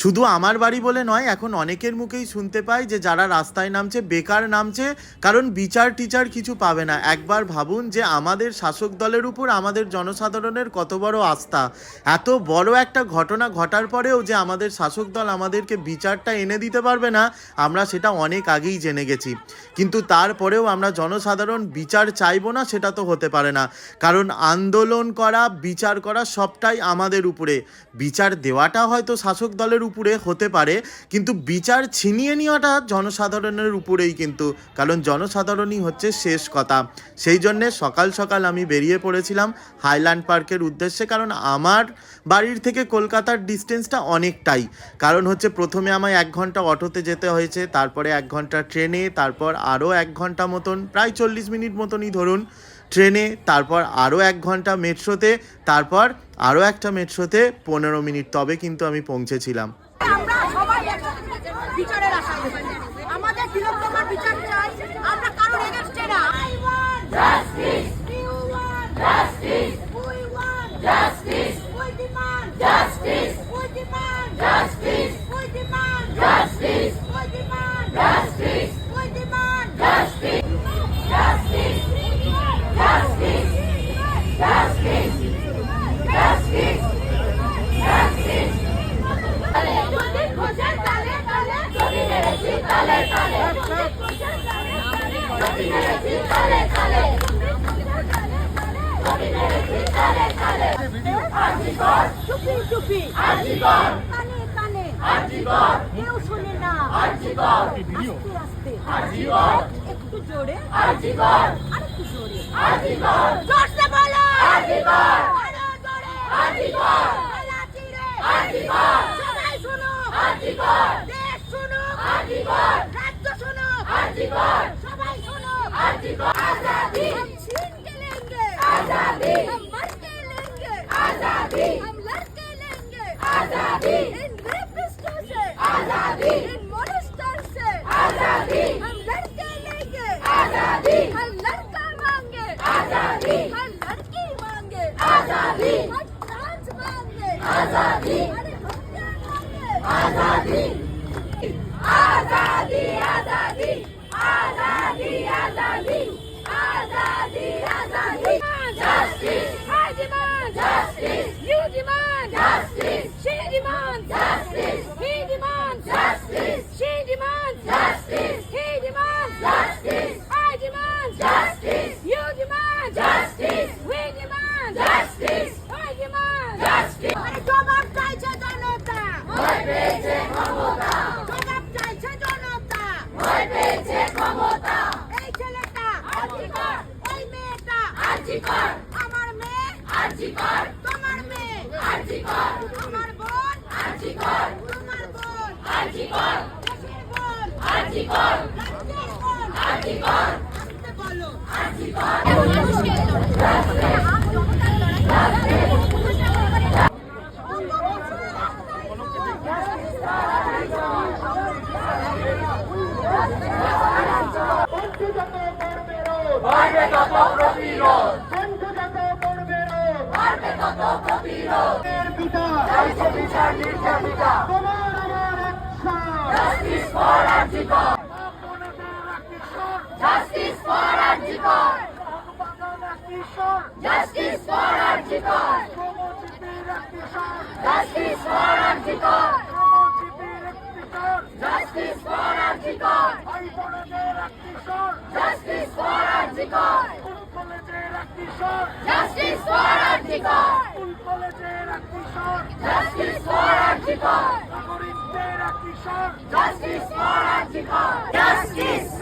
শুধু আমার বাড়ি বলে নয়, এখন অনেকের মুখেই শুনতে পাই যে যারা রাস্তায় নামছে বেকার নামছে, কারণ বিচার টিচার কিছু পাবে না। একবার ভাবুন যে আমাদের শাসক দলের উপর আমাদের জনসাধারণের কত বড় আস্থা। এত বড় একটা ঘটনা ঘটার পরেও যে আমাদের শাসক দল আমাদেরকে বিচারটা এনে দিতে পারবে না, আমরা সেটা অনেক আগেই জেনে গেছি। কিন্তু তারপরেও আমরা জনসাধারণ বিচার চাইবো না, সেটা তো হতে পারে না। কারণ আন্দোলন করা, বিচার করা সবটাই আমাদের উপরে। বিচার দেওয়াটা হয়তো শাসক দলের উপরে হতে পারে, কিন্তু বিচার ছিনিয়ে নেওয়াটা জনসাধারণের উপরেই, কিন্তু কারণ জনসাধারণই হচ্ছে শেষ কথা। সেই জন্যে সকাল সকাল আমি বেরিয়ে পড়েছিলাম হাইল্যান্ড পার্কের উদ্দেশ্যে, কারণ আমার বাড়ির থেকে কলকাতার ডিস্টেন্সটা অনেকটাই। কারণ হচ্ছে প্রথমে আমায় 1 ঘন্টা অটোতে যেতে হয়েছে, তারপরে 1 ঘন্টা ট্রেনে, তারপর আরও 1 ঘন্টা মতন, প্রায় 40 মিনিট মতনই ধরুন ট্রেনে, তারপর আরও 1 ঘন্টা মেট্রোতে, তারপর আরও একটা মেট্রোতে 15 মিনিট, তবে কিন্তু আমি পৌঁছেছিলাম। আমরা সবাই বিচারের আশায়, আমাদের তিলোত্তমার বিচার চাই, আমরা কারোর এগেইনস্টে না। Justice, you want justice, we want justice, we demand justice, we demand justice, we demand justice, we demand justice, we demand justice, justice, justice, justice, justice, justice. একটু জোরে, আরেকটু জোরে, জোরসে বলো, আরো জোরে, সবাই শুনো, দেশ শুনো, রাজ্য শুনো, সবাই শুনো। आजादी हम छीन के लेंगे, आजादी हम मर के लेंगे, आजादी हम लड़ के लेंगे, आजादी इन रेपिस्टों से, आजादी इन मोलेस्टर से, आजादी हम लड़ के लेंगे, आजादी हर लड़का मांगे, आजादी हर लड़की मांगे, आजादी हर ट्रांस मांगे, आजादी हर हत्या मांगे, आजादी आजादी आजादी आजादी आजादी आजादी आजादी justice I demand justice you demand justice she demands justice he demands justice she demands justice he demands justice I demand justice you demand justice we demand justice I demand justice আরে জবাব চাইছে জনতা ভয় পেয়েছে ক্ষমতা জবাব চাইছে জনতা ভয় পেয়েছে ক্ষমতা এই ছেলেটা আর্জিকর ওই মেয়েটা আর্জিকর আমার মেয়ে আর্জিকর তোমার মেয়ে আর্জিকর আমার বোন আর্জিকর তোমার বোন আর্জিকর দেশের বোন আর্জিকর রাজ্যের বোন আর্জিকর আসতে বলো RG Kar Justice for Arjikar! Justice for Arjikar! Justice for Arjikar! Justice for Arjikar! Justice for Arjikar! Justice for Arjikar! Justice for Arjikar! Justice for Arjikar! Justice for Arjikar! Justice!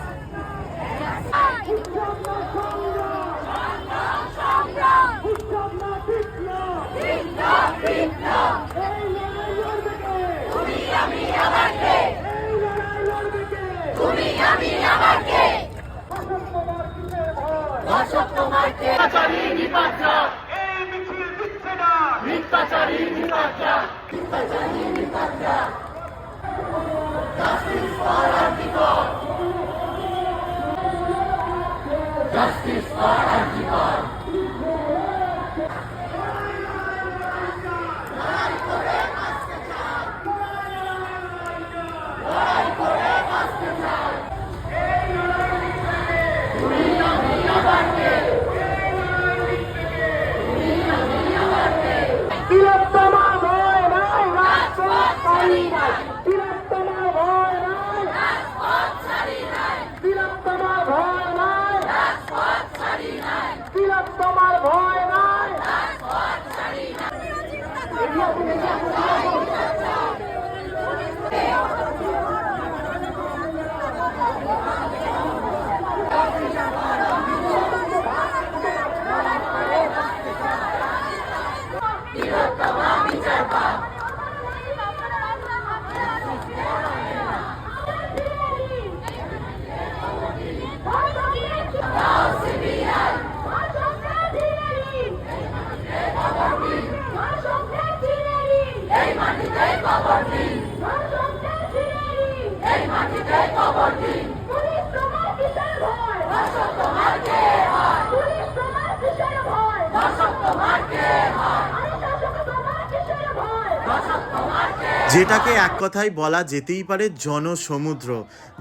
Justice for Arjikar! তিলোত্তমার ভয় নাই, তিলোত্তমার ভয় নাই, তিলোত্তমার ভয় নাই। যেটাকে এক কথায় বলা যেতেই পারে জনসমুদ্র।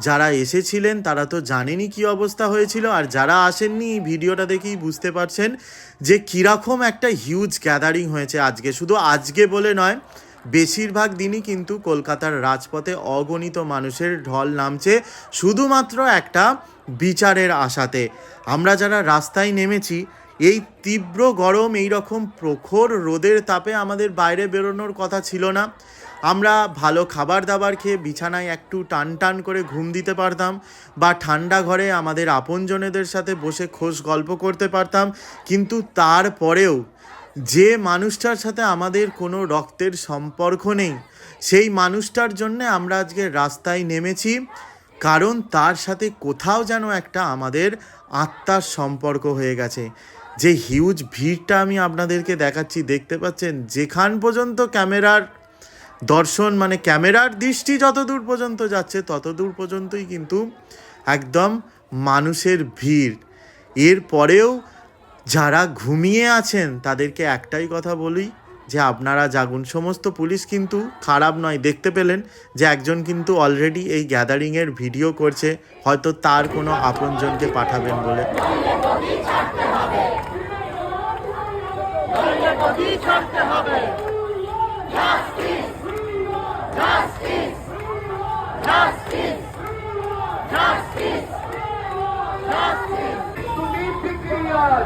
যারা এসেছিলেন তারা তো জানেনই কী অবস্থা হয়েছিল, আর যারা আসেননি এই ভিডিওটা দেখেই বুঝতে পারছেন যে কীরকম একটা হিউজ গ্যাদারিং হয়েছে আজকে। শুধু আজকে বলে নয়, বেশিরভাগ দিনই কিন্তু কলকাতার রাজপথে অগণিত মানুষের ঢল নামছে শুধুমাত্র একটা বিচারের আশাতে। আমরা যারা রাস্তায় নেমেছি, এই তীব্র গরম, এই রকম প্রখর রোদের তাপে আমাদের বাইরে বেরোনোর কথা ছিল না। আমরা ভালো খাবার দাবার খেয়ে বিছানায় একটু টান টান করে ঘুম দিতে পারতাম, বা ঠান্ডা ঘরে আমাদের আপনজনেদের সাথে বসে খোশ গল্প করতে পারতাম। কিন্তু তারপরেও যে মানুষটার সাথে আমাদের কোনো রক্তের সম্পর্ক নেই, সেই মানুষটার জন্যে আমরা আজকে রাস্তায় নেমেছি, কারণ তার সাথে কোথাও যেন একটা আমাদের আত্মার সম্পর্ক হয়ে গেছে। যে হিউজ ভিড়টা আমি আপনাদেরকে দেখাচ্ছি, দেখতে পাচ্ছেন, যেখান পর্যন্ত ক্যামেরার দর্শন, মানে ক্যামেরার দৃষ্টি যত দূর পর্যন্ত যাচ্ছে তত দূর পর্যন্তই কিন্তু একদম মানুষের ভিড়। এরপরেও যারা ঘুমিয়ে আছেন তাদেরকে একটাই কথা বলি যে আপনারা জাগুন। সমস্ত পুলিশ কিন্তু খারাপ নয়, দেখতে পেলেন যে একজন কিন্তু অলরেডি এই গ্যাদারিংয়ের ভিডিও করছে, হয়তো তার কোনো আপনজনকে পাঠাবেন বলে। তুমি বিক্রিয়ার,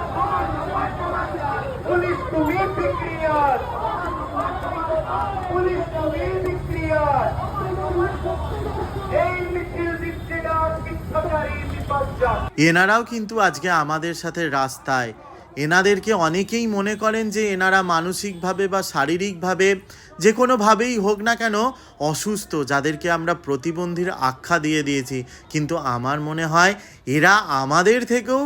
পুলিশ তুমি বিক্রিয়ার, পুলিশ তুমি বিক্রিয়ার। এই মিছিল দিচ্ছে না বিক্ষোভকারী বিপর্যয়। এনারাও কিন্তু আজকে আমাদের সাথে রাস্তায়। এনাদেরকে অনেকেই মনে করেন যে এনারা মানসিকভাবে বা শারীরিকভাবে যে কোনোভাবেই হোক না কেন অসুস্থ, যাদেরকে আমরা প্রতিবন্ধীর আখ্যা দিয়ে দিয়েছি। কিন্তু আমার মনে হয় এরা আমাদের থেকেও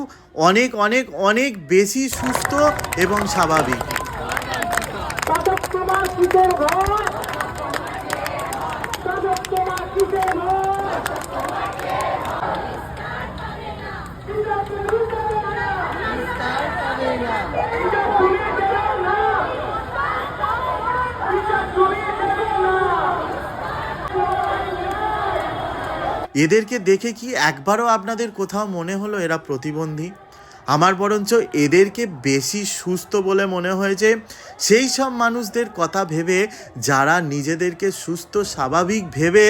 অনেক অনেক অনেক বেশি সুস্থ এবং স্বাভাবিক। তোমার কিসের ভয়? তোমার কিসের ভয়? এদেরকে দেখে কি একবারও আপনাদের কোথাও মনে হলো এরা প্রতিবন্ধী? আমার বরঞ্চ এদেরকে বেশি সুস্থ বলে মনে হয়েছে সেই সব মানুষদের কথা ভেবে যারা নিজেদেরকে সুস্থ স্বাভাবিক ভেবে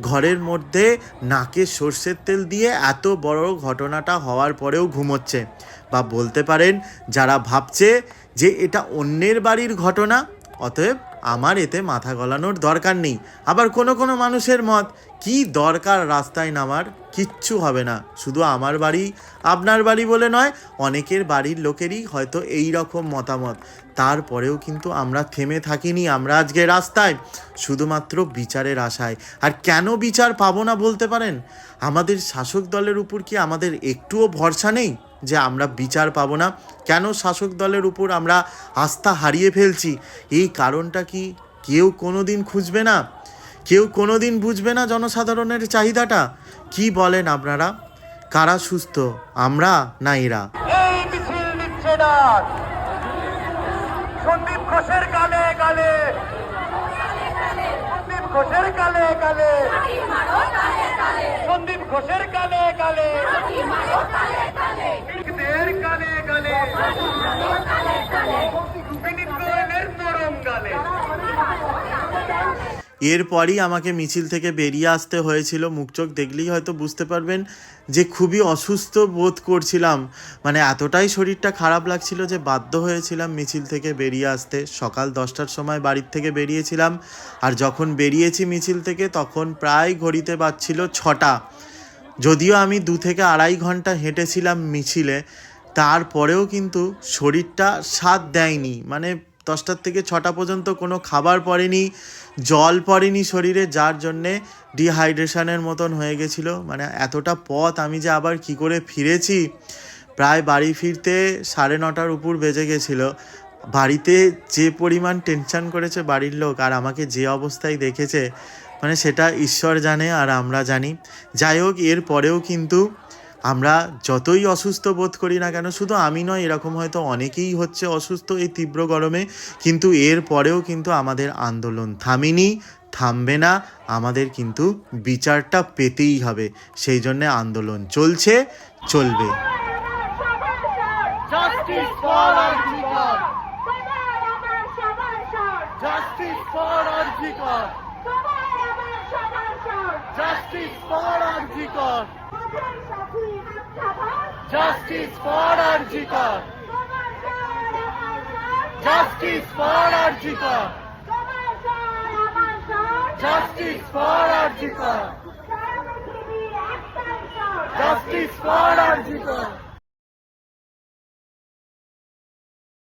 ঘরের মধ্যে নাকে সর্ষের তেল দিয়ে এত বড় ঘটনাটা হওয়ার পরেও ঘুমোচ্ছে। বা বলতে পারেন যারা ভাবছে যে এটা অন্যের বাড়ির ঘটনা, অতএব আমার এতে মাথা গলানোর দরকার নেই। আবার কোনো কোনো মানুষের মত, কি দরকার রাস্তায় নামার, কিচ্ছু হবে না, শুধু আমার বাড়ি আপনার বাড়ি বলে নয়, অনেকের বাড়ির লোকেরই হয়তো এই রকম মতামত। তারপরেও কিন্তু আমরা থেমে থাকিনি, আমরা আজকে রাস্তায় শুধুমাত্র বিচারের আশায়। আর কেন বিচার পাবো না বলতে পারেন? আমাদের শাসক দলের উপর কি আমাদের একটুও ভরসা নেই যে আমরা বিচার পাবো না? কেন শাসক দলের উপর আমরা আস্থা হারিয়ে ফেলছি? এই কারণটা কি কেউ কোনো দিন খুঁজবে না? কেউ কোনো দিন বুঝবে না জনসাধারণের চাহিদাটা? কি বলেন আপনারা? কারা সুস্থ, আমরা না এরা? এই মিছিল নিচ্ছে না সন্দীপ ঘোষের গালে গালে, সন্দীপ ঘোষের গালে গালে, সন্দীপ ঘোষের গালে গালে, শিখদের গালে গালে, বিনীত গোয়েলের নরম গালে। এরপরই আমাকে মিছিল থেকে বেরিয়ে আসতে হয়েছিল। মুখ চোখ দেখলেই হয়তো বুঝতে পারবেন যে খুবই অসুস্থ বোধ করছিলাম, মানে এতটাই শরীরটা খারাপ লাগছিল যে বাধ্য হয়েছিলাম মিছিল থেকে বেরিয়ে আসতে। সকাল 10টার সময় বাড়ির থেকে বেরিয়েছিলাম, আর যখন বেরিয়েছি মিছিল থেকে তখন প্রায় ঘড়িতে বাজছিল 6টা। যদিও আমি 2 থেকে আড়াই ঘন্টা হেঁটেছিলাম মিছিলে, তারপরেও কিন্তু শরীরটা সাথ দেয়নি। মানে 10টার থেকে 6টা পর্যন্ত কোনো খাবার পড়েনি, জল পড়েনি শরীরে, যার জন্যে ডিহাইড্রেশনের মতন হয়ে গেছিলো। মানে এতটা পথ আমি যে আবার কি করে ফিরেছি, প্রায় বাড়ি ফিরতে 9:30টার উপর বেজে গেছিলো। বাড়িতে যে পরিমাণ টেনশন করেছে বাড়ির লোক, আর আমাকে যে অবস্থায় দেখেছে, মানে সেটা ঈশ্বর জানে আর আমরা জানি। যাই হোক, এর পরেও কিন্তু আমরা যতই অসুস্থ বোধ করি না কেন, শুধু আমি নয়, এরকম হয়তো অনেকেই হচ্ছে অসুস্থ এই তীব্র গরমে, কিন্তু এর পরেও কিন্তু আমাদের আন্দোলন থামেনি, থামবে না। আমাদের কিন্তু বিচারটা পেতেই হবে, সেই জন্যে আন্দোলন চলছে, চলবে। Justice for Arjikar! Justice for Arjikar! Justice for Arjikar! Justice for Arjikar! Justice for Arjikar! Justice for Arjikar! Justice for Arjikar!